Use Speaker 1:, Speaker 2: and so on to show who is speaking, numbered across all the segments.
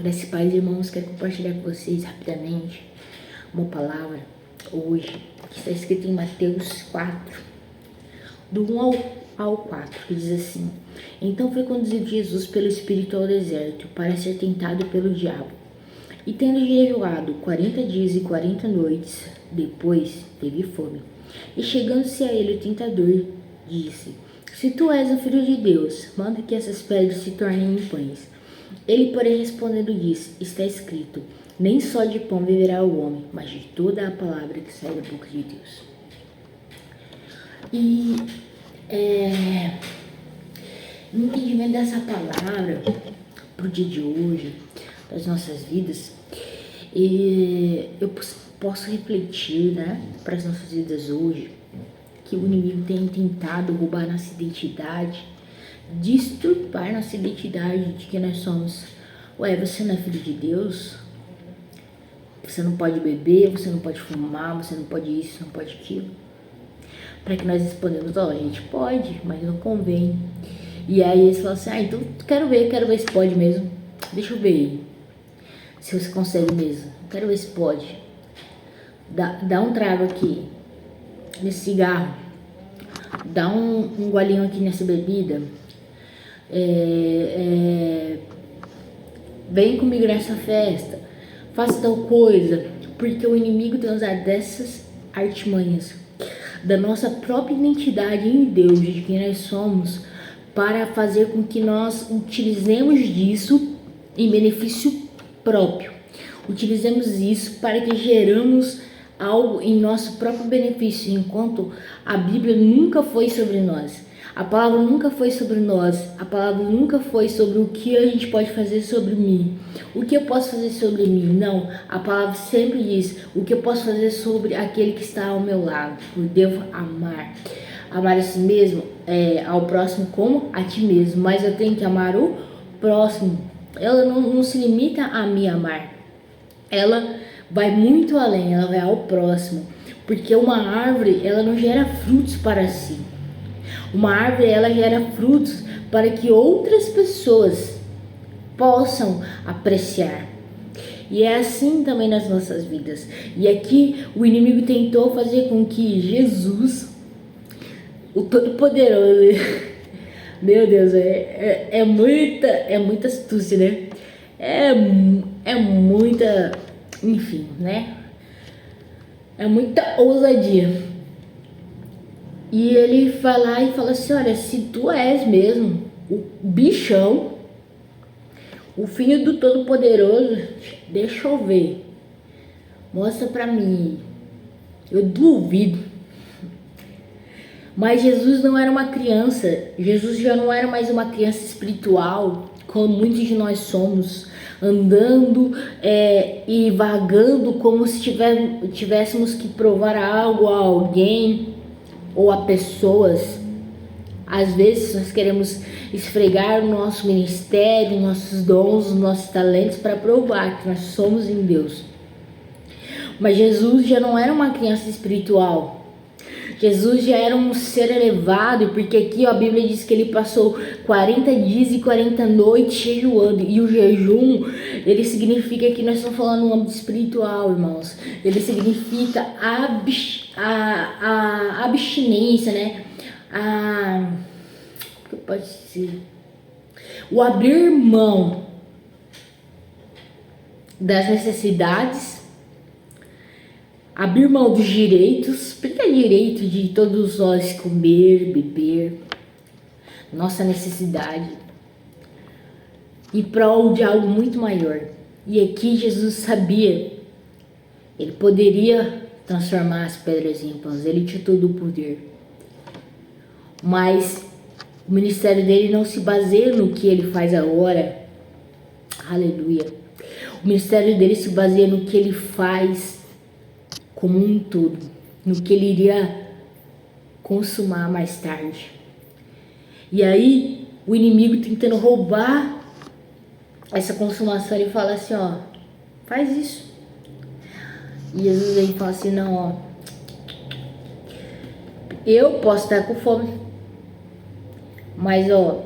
Speaker 1: Graças e paz, irmãos, quero compartilhar com vocês rapidamente uma palavra hoje que está escrita em Mateus 4, do 1 ao 4, que diz assim: Então foi conduzido Jesus pelo Espírito ao deserto para ser tentado pelo diabo. E tendo jejuado 40 dias e 40 noites, depois teve fome. E chegando-se a ele o tentador, disse: Se tu és o Filho de Deus, manda que essas pedras se tornem em pães. Ele, porém, respondendo, disse: Está escrito: Nem só de pão viverá o homem, mas de toda a palavra que sai da boca de Deus. E no entendimento dessa palavra para o dia de hoje, das nossas vidas, eu posso refletir, né, para as nossas vidas hoje, que o inimigo tem tentado roubar nossa identidade, disturbar nossa identidade de que nós somos. Ué, você não é filho de Deus? Você não pode beber, você não pode fumar, você não pode isso, não pode aquilo. Para que nós respondemos: a gente pode, mas não convém. E aí eles falam assim: então quero ver se pode mesmo. Deixa eu ver aí, se você consegue mesmo. Quero ver se pode. Dá um trago aqui nesse cigarro. Dá um golinho aqui nessa bebida. Vem comigo nessa festa, faça tal coisa, porque o inimigo tem usado dessas artimanhas da nossa própria identidade em Deus, de quem nós somos, para fazer com que nós utilizemos disso em benefício próprio. Utilizemos isso para que geramos algo em nosso próprio benefício, enquanto a Bíblia nunca foi sobre nós. A palavra nunca foi sobre nós, a palavra nunca foi sobre o que a gente pode fazer sobre mim, o que eu posso fazer sobre mim. Não, a palavra sempre diz o que eu posso fazer sobre aquele que está ao meu lado. Eu devo amar a si mesmo, ao próximo como a ti mesmo, mas eu tenho que amar o próximo. Ela não se limita a me amar, ela vai muito além, ela vai ao próximo, porque uma árvore, ela não gera frutos para si. Uma árvore, ela gera frutos para que outras pessoas possam apreciar. E é assim também nas nossas vidas. E aqui o inimigo tentou fazer com que Jesus, o Todo-Poderoso, meu Deus, é muita astúcia, né? É muita, enfim, né? É muita ousadia. E ele vai lá e fala assim: olha, se tu és mesmo o bichão, o filho do Todo-Poderoso, deixa eu ver, mostra pra mim. Eu duvido. Mas Jesus não era uma criança, Jesus já não era mais uma criança espiritual, como muitos de nós somos, andando e vagando como se tivéssemos que provar algo a alguém ou a pessoas. Às vezes nós queremos esfregar o nosso ministério, nossos dons, nossos talentos para provar que nós somos em Deus. Mas Jesus já não era uma criança espiritual. Jesus já era um ser elevado, porque aqui a Bíblia diz que ele passou 40 dias e 40 noites jejuando. E o jejum, ele significa que nós estamos falando no âmbito espiritual, irmãos. Ele significa a abstinência, né? O que pode dizer? O abrir mão das necessidades, abrir mão dos direitos, porque é direito de todos nós comer, beber, nossa necessidade, em prol de algo muito maior. E aqui Jesus sabia, ele poderia transformar as pedras em pães, ele tinha todo o poder. Mas o ministério dele não se baseia no que ele faz agora. Aleluia. O ministério dele se baseia no que ele faz como um todo, no que ele iria consumar mais tarde. E aí o inimigo tentando roubar essa consumação, ele fala assim: ó, faz isso. E Jesus aí fala assim: não, ó, eu posso estar com fome, mas ó,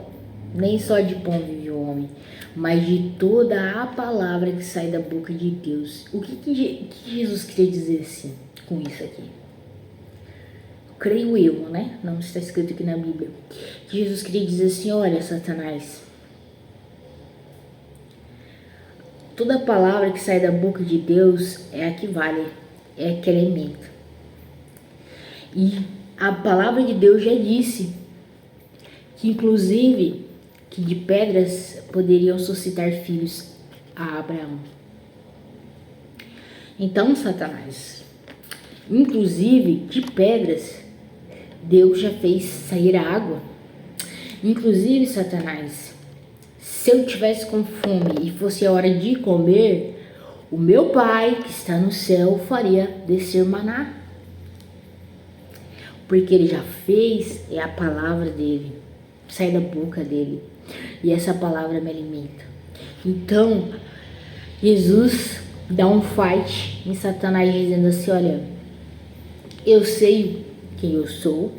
Speaker 1: nem só de pão vive o homem, mas de toda a palavra que sai da boca de Deus. O que Jesus queria dizer assim com isso aqui? Creio eu, né? Não está escrito aqui na Bíblia. Jesus queria dizer assim: olha, Satanás, toda palavra que sai da boca de Deus é a que vale, é a que alimenta. E a palavra de Deus já disse que, inclusive, que de pedras poderiam suscitar filhos a Abraão. Então, Satanás, inclusive de pedras, Deus já fez sair a água. Inclusive, Satanás, se eu tivesse com fome e fosse a hora de comer, o meu Pai que está no céu faria descer maná. Porque ele já fez, é a palavra dele, sai da boca dele. E essa palavra me alimenta. Então, Jesus dá um fight em Satanás dizendo assim: olha, eu sei quem eu sou,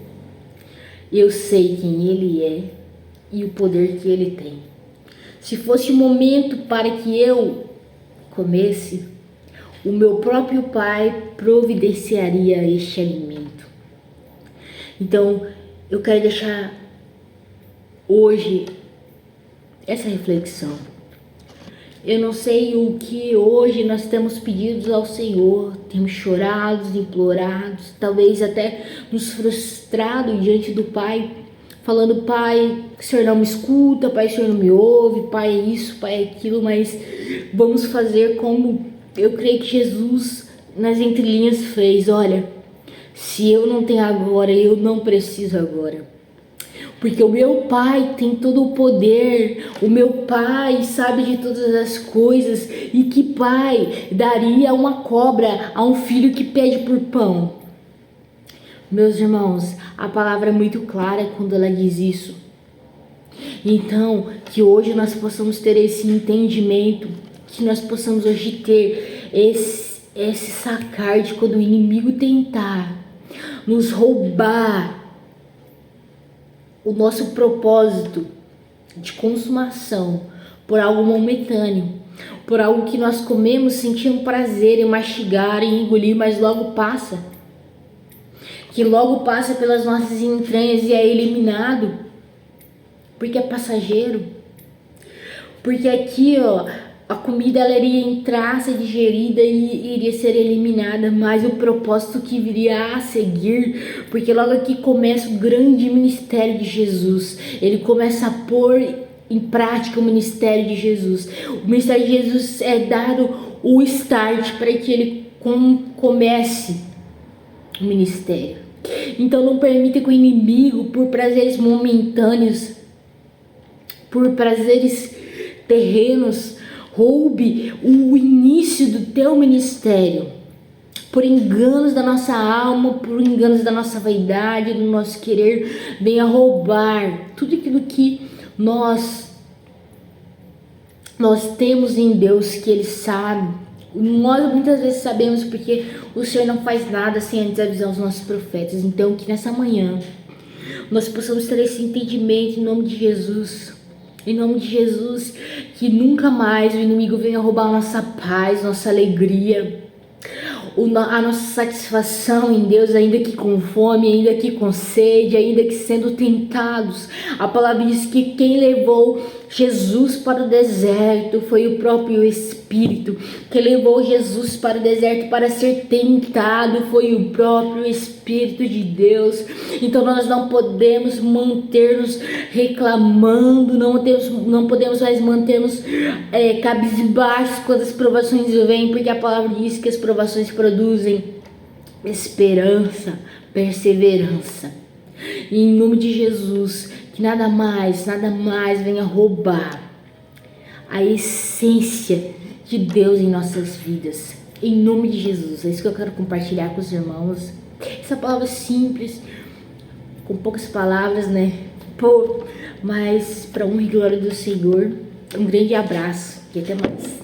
Speaker 1: eu sei quem ele é e o poder que ele tem. Se fosse o momento para que eu comesse, o meu próprio Pai providenciaria este alimento. Então, eu quero deixar hoje essa reflexão. Eu não sei o que hoje nós temos pedido ao Senhor, temos chorado, implorado, talvez até nos frustrado diante do Pai, falando: Pai, o Senhor não me escuta, Pai, o Senhor não me ouve, Pai, é isso, Pai, é aquilo, mas vamos fazer como eu creio que Jesus nas entrelinhas fez: olha, se eu não tenho agora, eu não preciso agora. Porque o meu Pai tem todo o poder, o meu Pai sabe de todas as coisas. E que pai daria uma cobra a um filho que pede por pão? Meus irmãos, a palavra é muito clara quando ela diz isso. Então, que hoje nós possamos ter esse entendimento, que nós possamos hoje ter esse sacar de quando o inimigo tentar nos roubar o nosso propósito de consumação por algo momentâneo, por algo que nós comemos, sentimos prazer em mastigar e engolir, mas logo passa, que logo passa pelas nossas entranhas e é eliminado, porque é passageiro, porque aqui, a comida ela iria entrar, ser digerida e iria ser eliminada, mas o propósito que viria a seguir, porque logo aqui começa o grande ministério de Jesus. Ele começa a pôr em prática o ministério de Jesus. O ministério de Jesus é dado o start para que ele comece o ministério. Então não permita que o inimigo, por prazeres momentâneos, por prazeres terrenos, roube o início do teu ministério, por enganos da nossa alma, por enganos da nossa vaidade, do nosso querer, venha roubar tudo aquilo que nós temos em Deus, que Ele sabe. Nós muitas vezes sabemos, porque o Senhor não faz nada sem antes avisar os nossos profetas. Então que nessa manhã nós possamos ter esse entendimento em nome de Jesus. Em nome de Jesus, que nunca mais o inimigo venha roubar a nossa paz, nossa alegria, a nossa satisfação em Deus, ainda que com fome, ainda que com sede, ainda que sendo tentados. A palavra diz que quem levou Jesus para o deserto foi o próprio Espírito. Quem levou Jesus para o deserto para ser tentado foi o próprio Espírito de Deus. Então nós não podemos manter-nos reclamando, não podemos mais manter-nos cabisbaixos quando as provações vêm, porque a palavra diz que as provações produzem esperança, perseverança. E em nome de Jesus, que nada mais venha roubar a essência de Deus em nossas vidas. Em nome de Jesus, é isso que eu quero compartilhar com os irmãos. Essa palavra simples, com poucas palavras, né? Mas para honra e glória do Senhor, um grande abraço e até mais.